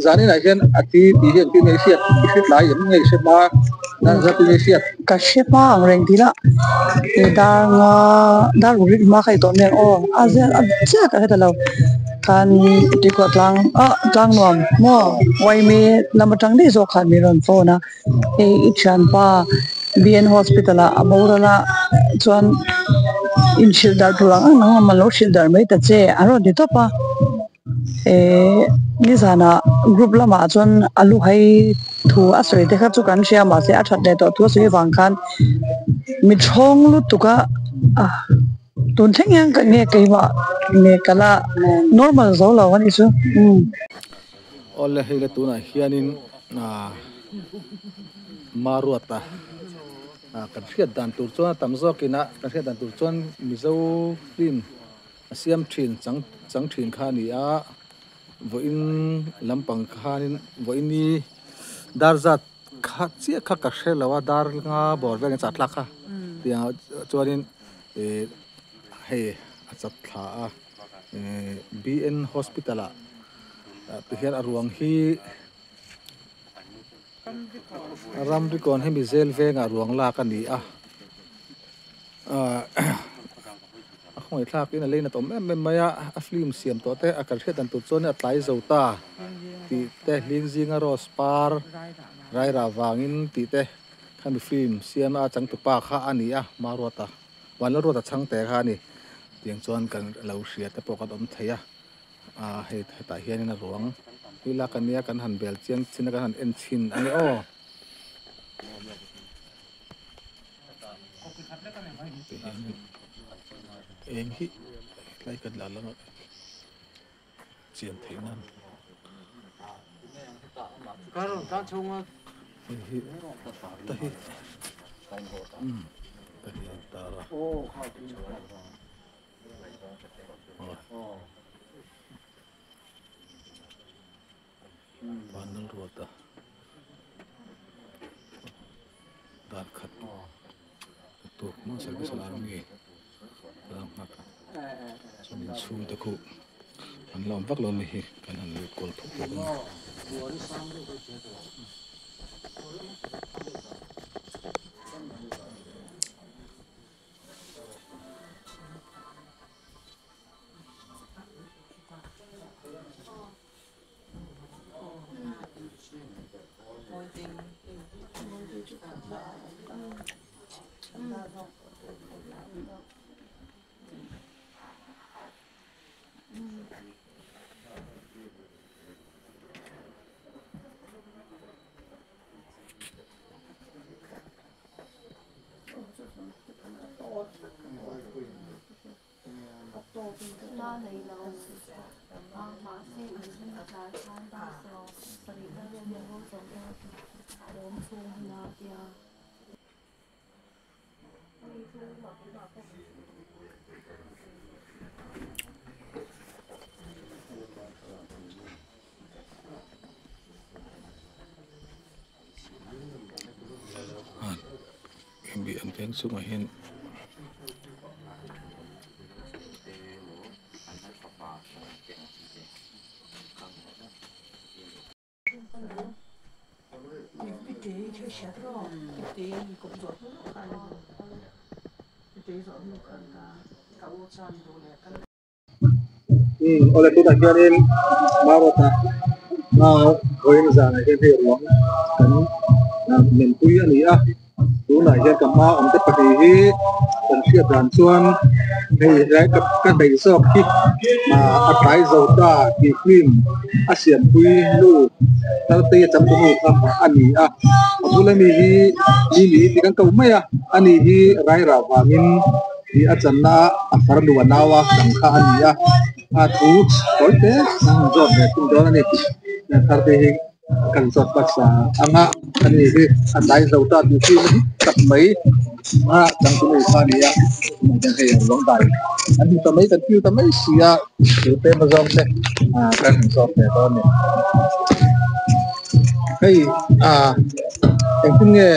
zani na hian ati ti hian ti nei siat ti hrit lai em ngei se ba dan za ti nei siat ka shepa ang reng dila e dar rik ma khai to ne o azel acha ka heta lo kan ti ko tlang nuam mo wai me lamatang ni zo khan mi ron phone na e ichan pa BN hospital a amorala chuan in shildar tulang nang malo shildar mai ta che aro di to pa ni zana group lama chuan alu hai thu asoi te kha chu kan sia ma se a that le to thu sui wang khan mi thong lu tuka tun theng yang ka nge kai wa nge kala normal zo lo ani chu ole hele tuna hianin maruata kan hriat dan tur chuan tamzo kina kan hriat dan tur chuan mizo rin asiam thin chang thin kha ni a voin lampang khanin voini darzat kha chia kha ka hrelawa dar nga bor veng cha thlak kha tia chuanin he achat thla a BN hospital a hian aruang hi ramrikon hemi zel venga ruang la ka ni a khoi thlak in a leina tom em maya a film siam to te a kal hret an tu chone atlai zota ti te hling zinga ros par rai ra wangin ti te khami film siam a chang tu pa kha ani a marota wanlo rota chang te kha ni tiang chuan kan lo hriat te pokat om theia he ta hian in a ruang hila kania kan han bel chiang china kan han en chin ani o em hi lai kan la lang chiam theinan Karo ta chunga hi ta hi ta hi ta ra Bandang ruota dar khat tu ma sa ka salam ngi ram mak somin chu ta khu an lam vak lo mi hi kan an lu kol thuk tu bi an teng su ma hin oleh tu tak kianin marota koin zana ke pe ruang kan mentui ani a tu na hian kama om te pati hi kan sia dan chuan hei rai ka dei sok hi ma atai zo ta ki film asian pui lu tal te cham tu kha ani a abula mi hi li ti kan kau mai a ani hi rai ra wamin hi achanna afar lu wanawa kan kha ani a thu toite sang job ne tum do ani na thar te hi kan sot paksa anga ani hi atai zo ta tu fi tak mai ma chang tu kha ni a kan he long dai anh ta mấy tan phiêu ta mấy xia từ tên mà dòng thế kan sot ne to ne hey em tin nghe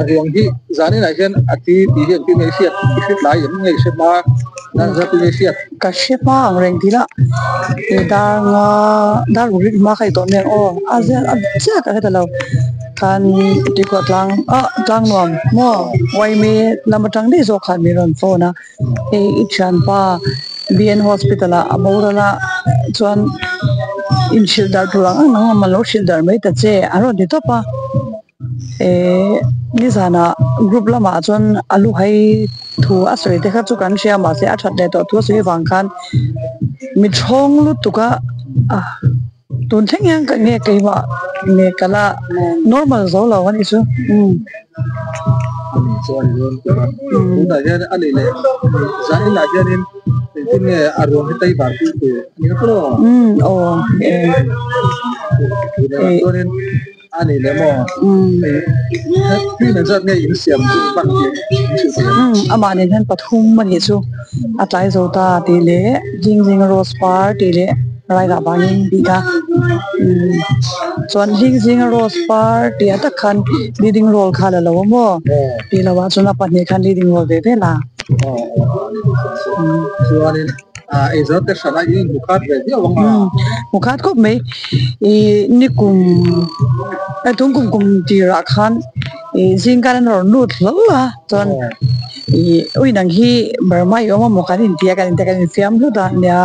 riêng hi zani na hian ati ti hian ti nei siat ti hrit lai em ngei se ba นั่นจะเป็นเสีย ka shepa ang reng thila e dar ri ma khai to ne o azia acha ka heta lo kan ti ko tlang nom mo wai me lamatang de zo khan mi ron phone e ichan pa BN hospital a amorala chuan in shildar tulang ang nang malo shildar mai ta che aro de to pa ni sana group lama chuan alu hai thu asoi te kha chu kan sia ma se a that de to thu sui wang khan mi thong lu tuka tun theng yang ka ne kai ma ne kala normal zo lo ani chu so ni da ya ali le za ila ya ni tin arong tai bar tu ni ko o so ni ani le moพี่นั่นจะเนี่ยยินเสียงฟังเสียงama ne han pathum mani chu atlai zo ta ti le jing rose par ti le rai ga bangin bi ka chuan jing rose par ti ata khan leading role khala lo mo ti lawa chuna pa ne khan leading role ve la so ni zo te sana yin bukat ve dia wang mukhat ko me nikum kum ti ra khan jing kan ro lut lo la chuan ui nang hi barma yo ma mokhan in tia kan fiam lu da nya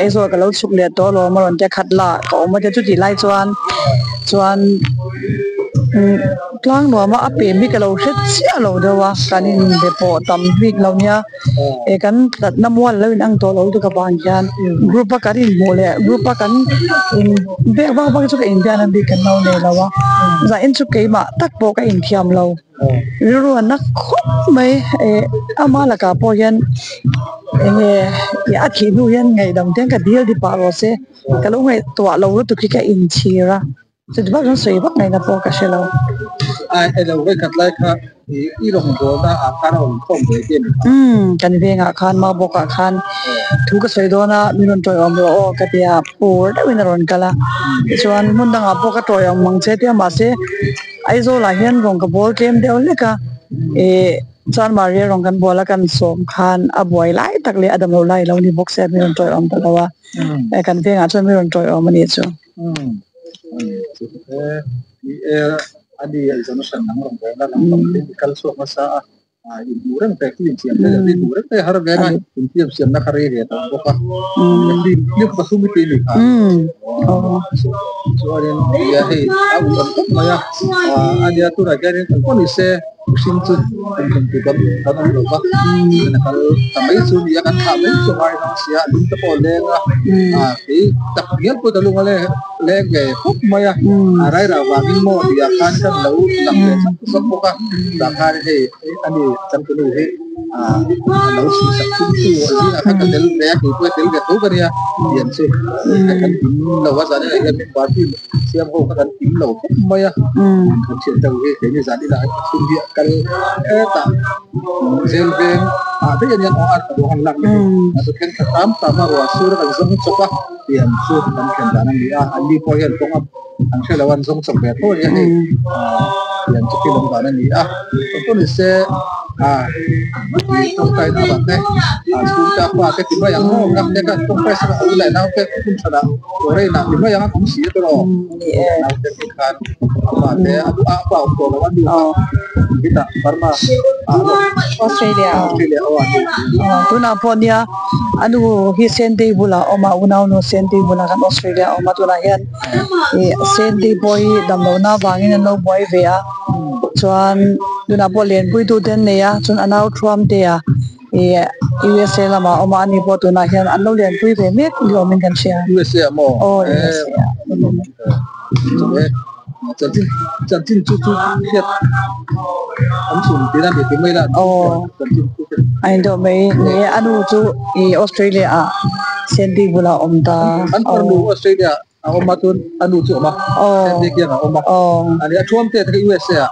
ai zo ka lo chuk le to lo ma ron te khat la ko ma te chu ti lai chuan tlang no ma ape mi ka lo hret sia lo de wa kanin de po tam big lo nya e kan tat namwal lo ang to lo du ka bang yan group pa karin mo le group pa kan in be ba chu ka in bian an bi kan no ne la wa za in chu ke ma tak po ka in thiam lo ru na khop mai ama la ka po yan ya khi nu yan ngai dam ten ka deal di pa ro se ka lo ngai to lo tu ki ka in chira se ba ron sei ba ngai na po ka shelo lo ve kat lai kha i rong do da a ka ron khom ve ken kan ve nga khan ma bo ka khan thu ka sei do na mi ron toy om ro o ka tia por da win ron kala chuan mun da nga po ka toy om mang che te ma se ai zo la hian rong ka bol kem de le ka chuan maria rong kan bola kan som khan a boy lai tak le adam lo lai lo ni box se mi ron toy om ta lawa kan ve nga chuan mi ron toy om ani chu adi zama san nang rong da nang kal so ma sa duran te tin siam le duran te har ga tin siam siam na khare he ta ko ka ni ko su mi te ni ka so ren ya he abu ma ya adi tu ra ga ren ko ni se sim chu kum tu kam ta na lo ka na kal tamai su ya kan kha le so hai na sia dum ta ko le ga ke tak rial ko dalu ngale le ge khop ma ya rai ra wa bin mo dia kan kan lo tak le so ko ka da kha he ani cham tu he lo su sak tu tu ji ka ka del le ki ko del ge to ka ya yen se kan tin lo wa za ne ga mi pa ti siam ho ka kan tin lo ma ya kan chen ta he ni za ni la sun dia kal ta zel ben thế nhân nhân ở đồ hàng lặng thì khen tám tám mà rồi xưa là giống chọc á tiền xưa thì mình khen giá năng đi anh đi coi hiện công anh sẽ là anh giống chọc bé thôi vậy tiền chọc cái đồng giá năng đi tôi thì sẽ trong tay nào bạn đấy chúng ta qua cái tìm yang mau ngắm cái trong tay sẽ là lại nào cái cũng sẽ là rồi đây là tìm yang cũng xí tôi rồi nào cái kan mà thế apa untuk lawan dia kita karena Australia tu na po niya anu hi sente bula o ma unaw no sente bula kan Australia o ma tu na yan sente boy damlo na bangin no boy vea chuan tu na po len pui tu ten ne ya chuan anaw thuam te ya USA lama o ma ani po tu na yan anlo len pui ve mek li o min kan sia USA mo chân tin chu hiệt ông sùng tí ra để mấy là anh đó mấy nghe anu chu Australia sendi bula ta anh còn đủ Australia ông mà tuân anu chu mà sendi kia là ông mà anh ấy chuông thế cái USA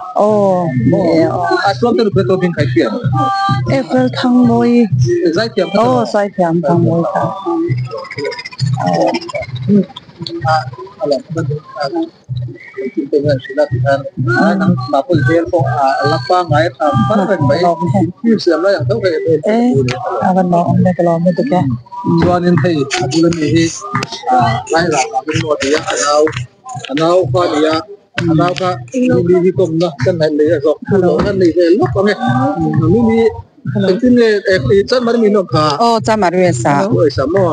chuông thế được tôi bên khai tiền April tháng môi giải thiểm giải thiểm tháng môi จริงๆสินะท่านนังมาพูดเรื่องของลับบ้างไงบ้านเป็นไหมที่เสียมแล้วอย่างเท่าไหร่วันน้องในกระลองเป็นตัวแกส่วนนี้ที่ดูเรื่องนี้ไล่หลักเป็นหมดที่เราข้อนี้เราก็มีที่ตรงนะกันไหนเลยก็คือเราท่านนี่เลยลูกก็ไม่มีเป็นที่เนี่ยจันมันมีนกขาจันมาด้วยสามั่ว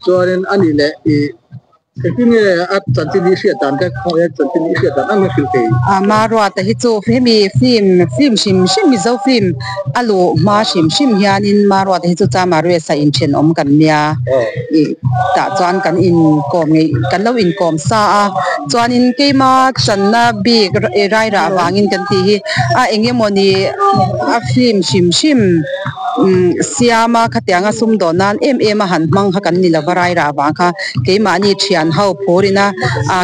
ส่วนอันนี้แหละที่เนี่ยจันทร์นี้เสียตันก็เขาจันทร์นี้เสียตันอันนี้คือเองมารวดแต่ที่จูฟิมีฟิล์มชิมมีเจ้าฟิล์มอลูมาชิมยานินมารวดที่จูจันมาด้วยใส่อินเชนกันเนี่ยแต่จวนกันอินกอมกันแล้วอินกอมซาจวนอินเกมาจันนาบีไรระวางินกันที่เองยังมันนี่ฟิล์มชิมเสียมาขัดยังสุ่มโดนนั้นมาหันมังกันนี่ละวารายระวางค่ะเกมานี่เชียนเฮาพูรินะ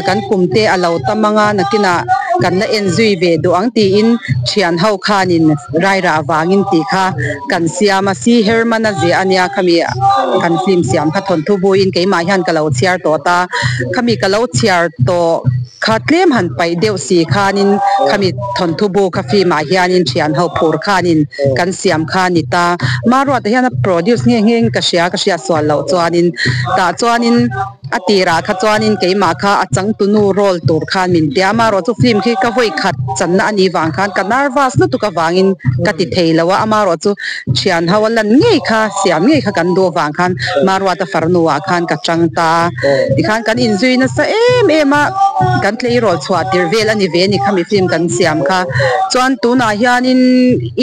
กันกุมเตอเหล่าตมังนักกินะกันน่ะเอ็นจุยเวดูอังตีอินเชียนเฮาคานินไรระวางินตีค่ะกันเสียมาซีเฮอร์มันนะเจอันยาขมีกันฟิล์มเสียมขัดทนทุบุอินเกมาหันกะเหล่าเชียร์ตัวตาขมีกะเหล่าเชียร์ตัวขัดเลี้ยมหันไปเดียวสีคานินขมิทนทุบูคาฟีมาฮิอานินเชียนเฮาพูร์คานินกันเสียมคานิตามารวดที่ฮันโปรดิวส์เงี้ยกระเชียส่วนเหล่าจวนินตาจวนินอติราขจวนินเกมาคาจังตุนูโรลตูร์คานินเดียมารวดจุฟิล์มที่กะไว้ขัดจันนานีวางคานกันนารวาสนุตุกวางินกติเทลว่ามารวดจุเชียนเฮาวันลันเงี้ยค่ะเสียมเงี้ยค่ะกันดูวางคานมารวดฟาร์นัวคานกับจังตาดิคานกันอินซุยนัสมากันเลยรอสวัสดีเวลานี้เวนี่ขมิฟิล์มกันเสียมค่ะจวนตัวน่าฮิอานิน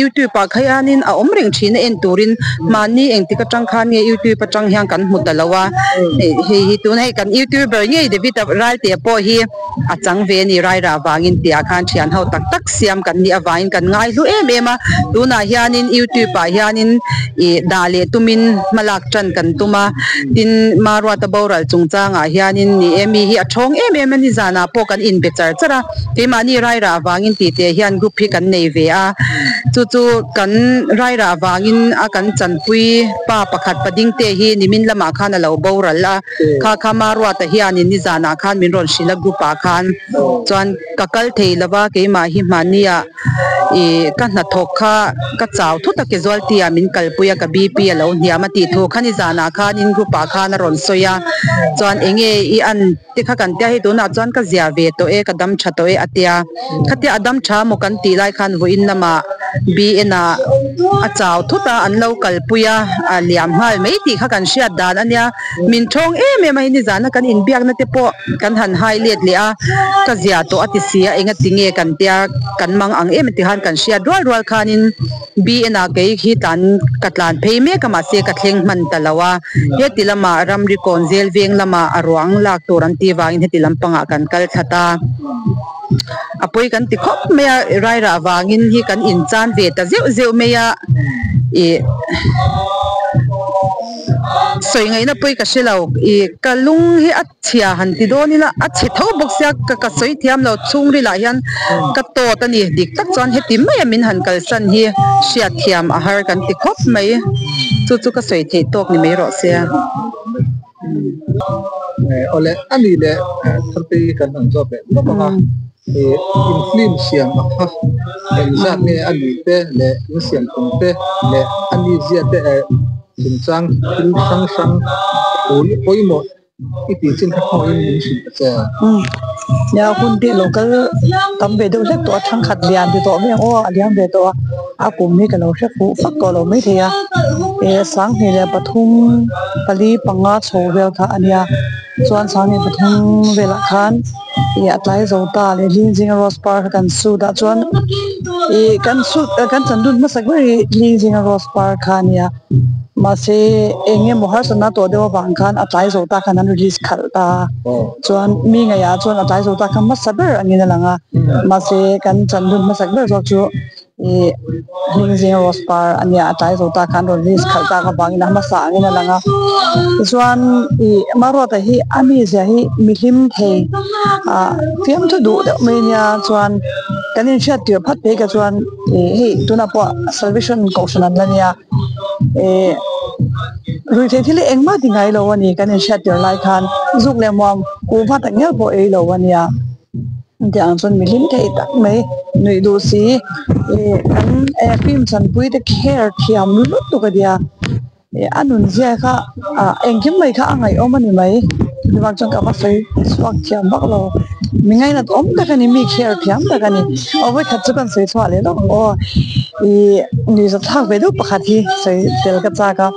ยูทูบปากฮิอานินอมเริงชีนเอ็นตูรินมานี่เองที่กระจังคันเนี่ยยูทูบประจังฮิอังกันมุดตลอดตัวไหนกันยูทูบเบอร์เนี่ยเดวิดไรเตียโปฮีอาจังเวนี่ไรระวางินเตียคันเชียนเฮาตักเสียมกันนี่อวางินกันง่ายรู้มาตัวน่าฮิอานินยูทูบปากฮิอานินดาเลตุมินมาลักจันกันตุมาดินมารวดตะบอรัลจงจางฮิอานินนี่มีฮิอาชงมันนี่จานาพอกันอินเบจาร์จ้าที่มานี่ไรระวางินตีเตียฮิอันกรุ๊ปพี่กันในเวียจู่กันไรระวางินกันจันปุยป้าประคัดประดิ่งเตฮีนิมินละมาคันเราบอรัลละข้ามารวดฮิอันนี่จานาคันมินรอนชิลกรุ๊ปอาคันจวนกัลเทลว่าเกมาฮิมานีกันนัดทกข้ากระเจ้าทุตเกจวลตีมินกัลปุยกับบีพีเราเนี่ยมาตีทุกขันนิจานาคันอินกรุ๊ปอาคันรอนโซยาจวนเองอันที่ข้ากันเตียให้ตัวน่าจวนก็เสียเวตัวกระดมชาตัวอัตยาขัดที่อดัมชาโมกันตีไลคันวินนามาบีน่ะอาเจ้าทุตาอันเรากัลปุยเลียมหายไม่ตีข้ากันเชียดดานอันเนี้ยมินชงไม่นิจานะกันอินเบียกนั่นเตปอกันหันหายเลียดเลียก็เสียตัวอติเสียเองติงกันเตียกันมังอังติหันกันเชียดรัวคันินบีน่ะเกยขีตันกัดลานเพย์เมกมาเสียกัดเฮงมันตะละวะเฮติละมารัมริคอนเซลเวียงละมาอรวงลากตัวรันตีวางเฮติลำปังกันกัลทัตาapoy kan ti khop me rai ra wangin hi kan in chan ve ta zeu me ya soi ngai na poi ka shelo kalung hi achia han ti do ni la achi tho bok sia ka soi thiam lo chung ri la hian ka to ta ni dik tak chon he ti mai min han kal san hi sia thiam a har kan ti khop mai chu ka soi the tok ni mai ro sia ole ani le thampi kan an job le no ba influence yang ha exact me ani pe le insiam kum pe le ani zia te chang sang oi mo iti chin kha ko in sin cha ya hun de local tam be do lek to thang khat lian de to me aliam be to a kum ni ka lo she fu fak ko lo me thia sang he le pathum pali panga chho vel tha ania chuan sang ni pathum vela khan atlai zo ta le lin jing rose park kan su da chuan kan chandun ma sakri lin jing rose park khan ya ma se enge mohar sana to de wang khan atlai zo ta khan release khal ta chuan mi nga ya chuan atlai zo ta khan ma saber angina langa ma se kan chandun ma sakber zo chu lin jing rose park ania atlai zo ta khan release khal ta ka bangina ma sa angina langa chuan maro ta hi ami ja hi mihim thei fiam thu du de menia chuan kanin sha tir phat pe ka chuan hi tuna po salvation caution an lania rui the thile engma dingai lo ani kanin sha tir lai khan zuk le mom ku phat ngel po lo ania thì anh xuân mình thấy tắc mấy người đồ xí anh phim chân bụi để care thiam lúc tụ cái dia anh muốn gì cả anh kiếm mấy cái ngày ôm anh mấy đi vào trong cái bác sĩ swag thiam bác lo mình ngay là ôm cái này mình care thiam cái này ở với khách quan sẽ xóa lấy đó người sẽ thắc về đâu bác khách thì sẽ tel cái giá cả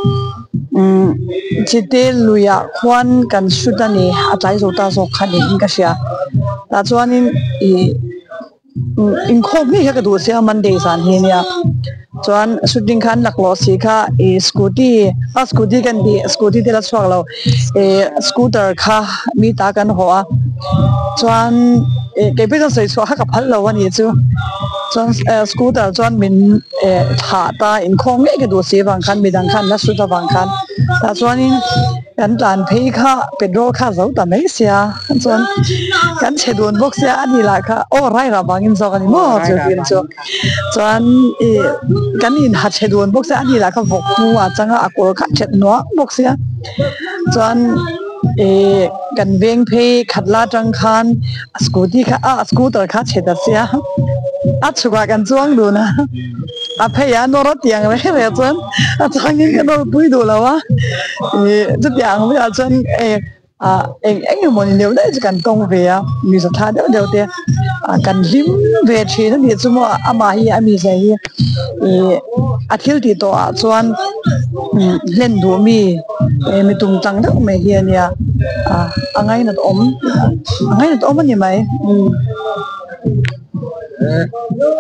chỉ để luya khoan kan sudah ni atai zota zo khani inka sia ta chuanin in khom ni ka du sia monday san he nia chuan shooting khan laklo si kha scooty kan di scooty de la chhuak lo scooter kha mi ta kan ho a chuan ke pe sai chhuak ka phal lo ani chu chuan scooter chuan min tha ta in khom nge ke du si wang khan midang khan na su ta wang khan ta chuanin kan tlan phei kha petrol kha zo ta mai sia chuan kan chhedon box sia ani la kha rai ra bangin zo kan mo chu tin chu chuan kan in ha chhedon box sia ani la kha vok tu a changa akor kha chet no box sia chuan kan veng phei khatla tang khan scooty kha scooter kha chheda sia chuka kan chuang du na phei ya no ro tiang re chuan changin kan no pui du lawa chu tiang với chuan anh muốn nếu đấy chỉ cần công về mình sẽ thay đều thế cần lim về chuyện đó thì chúng mà mà hi mình sẽ thiếu thì to chuan lên đua mi tung tăng đó mày hiền nha anh ấy nó ốm anh mày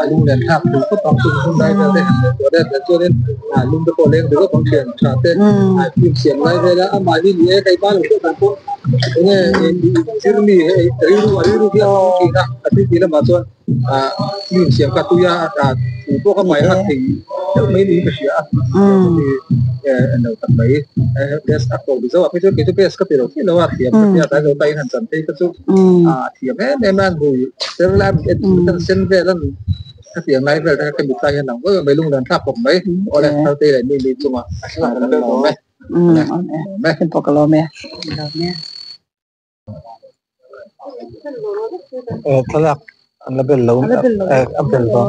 lung dan hak tu ko tong tung tung dai da de cho nên lung da ko leng de ko tong thian cha te phim xian lai ve la ama ni ni kai ba lu ko ko ne sir mi ri ru dia ki na ati ti la ma chuan phim xian ka tu ya tu ko ka mai hak thi mấy ni ba sia no tak mai des ako bi zo ape ke pes ka pero ki lo wa thiam ya ta go tai han chan te ka chu thiam ne man bu ser lam sen ve lan ka thiam lai ve ka mi tai han ko mai lung dan thap pok mai o le ta te le ni chu ma sa la lo me me pok lo me thalak an label lo abel lo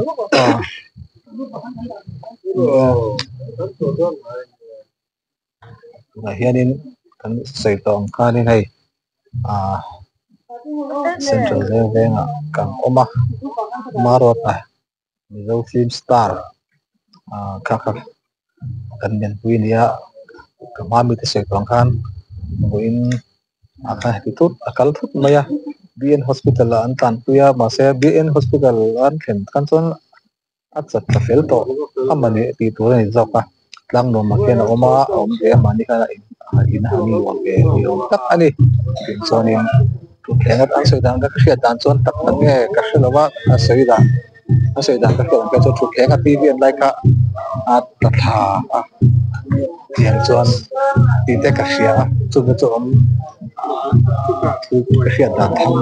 hianin kan sei tong khanin hei central venga kan oma marot mizo film star kha kan men puinia kamami te sei tong khan buin akha hitut akal thut maya BN hospital an tan puya ma se BN hospital an khen kan chon achat ka fel to amani ti tu ni zoka lang no ma ken oma om te mani kana in hani wal ke tak ani tin sonin tu khengat an sei dang ka khia dan chon tak tak nge ka hlowa a sei dang ka hlowa ka chu khenga PVN lai ka ta tha yang chon ti te ka khia chu chu om tu ka khia dan tham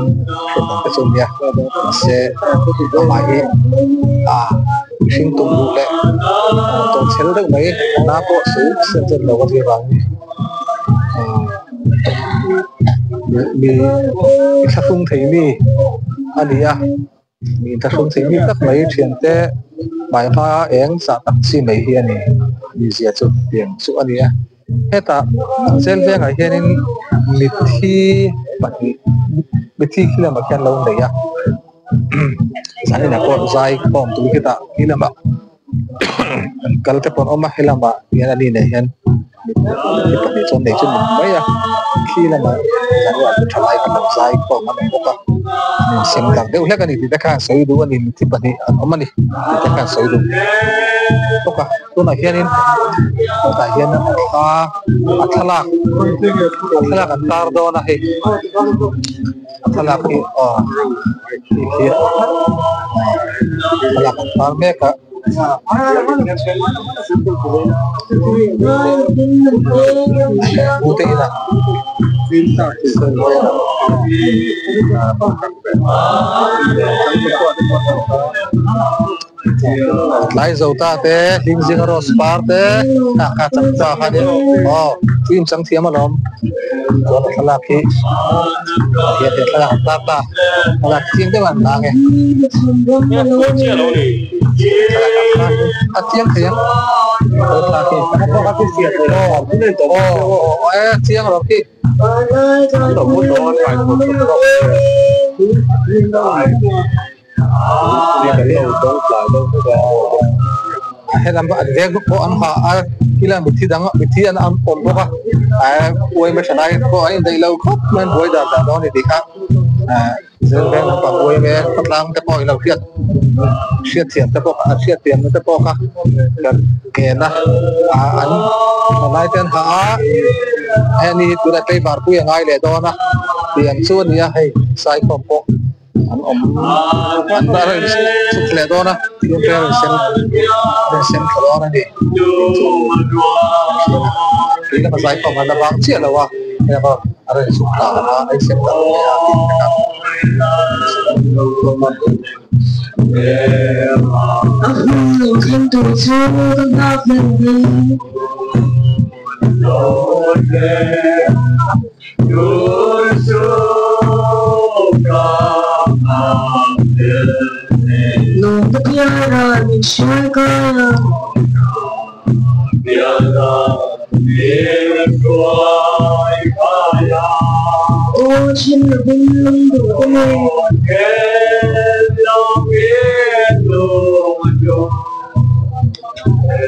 ka chon ya se mai sinh tụng đủ lệ tổng chế được mấy na bộ số sinh dân đầu cái vàng mi ta không thấy mi anh đi mi ta không thấy mi các mấy chuyện thế bài pha én sa tắc si mấy hiền này mi gì chút tiền chút anh đi hết ta xem về ngày hiền mi thi bật mi thi khi nào mà khen lâu đấy sana ko zai pom tu kita hilamba kal te pon oma hilamba yana ni ne yan ni chon ne chun mai ya hilamba sanwa thalai ka zai pom ma ko ka ni sim dang de ulaka ni ti ka sai du ani ti pani oma ni ti ka sai du to ka to na hianin ta hian athala kan tar do na he athala ki kia là con tao bé cả putih lah lai zo ta te ling jing ro spar te ka cham cha kha ni tim chang thiam alom zo la khala ki ye te khala ta ta khala tim te wan ta nge a tiang thiang ta ki ka ki sia tiang ro ki lo mo do phải một hay làm bạn ghé có ăn hạ khi làm bị thi đắng bị thi ăn ổn không à quay mấy này có anh đây lâu khóc nên quay đợt đó thì khác dân bên nó bảo quay về phát lang cái bòi lâu thiệt siết tiền cái bò siết tiền cái bò khác gần kề na anh lại tên hạ anh đi từ đây tây vào quay ngay để đó na tiền xuân nha hay sai không có anh ta rồi sụt lẹ đó na tiền cái sen cái đó này đi là sai không là vắng chia là wa ya ba rồi sụt là anh sen cái không từ chối gặp mình luôn tất nhiên là mình sẽ coi ô trên là bên lưng đủ cái này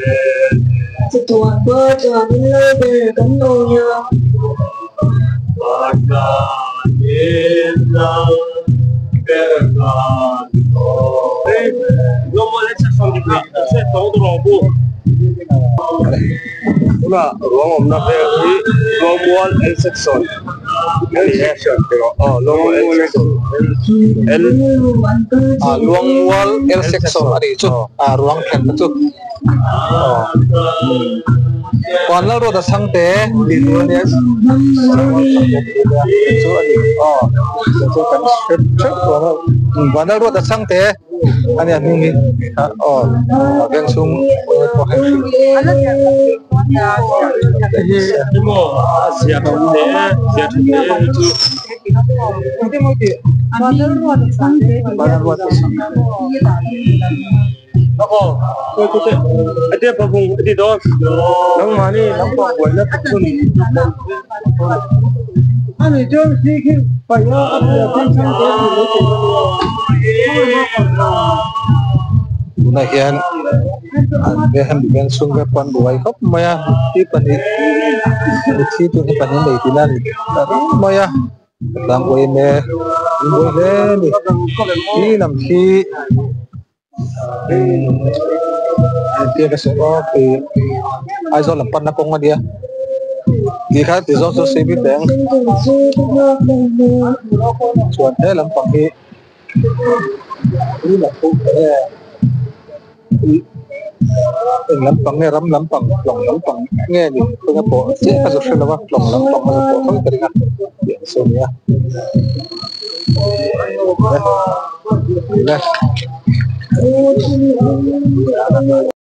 tuan berjalan lebih kenunya. Una ruang om na pe long wall L section long L section luang wall L section ada itu ruang camp itu còn là rồi sang té đi luôn nhé số anh số cần check còn là rồi sang té anh em mình bên sung có hay tôi có thể ở đây vùng đi đó nắng mà đi nắng bỏng quần nó thật luôn anh ấy chơi gì khi phải nhớ ấp là trên chân cái gì này hiện anh bên sung cái quan buổi khóc mayaที่ปนิที่ตัวที่ปนิเลยที่นั่นmaya làm buổi mẹ buổi lễนี่นำที่dia kasi ai do lampan na kong dia di kha ti zo so sebi deng chuan he lampang hi ni la ko lampang ne ram lampang long lampang nge ni ko na po che ka so shela wa long lampang ko ko ko ringa so ya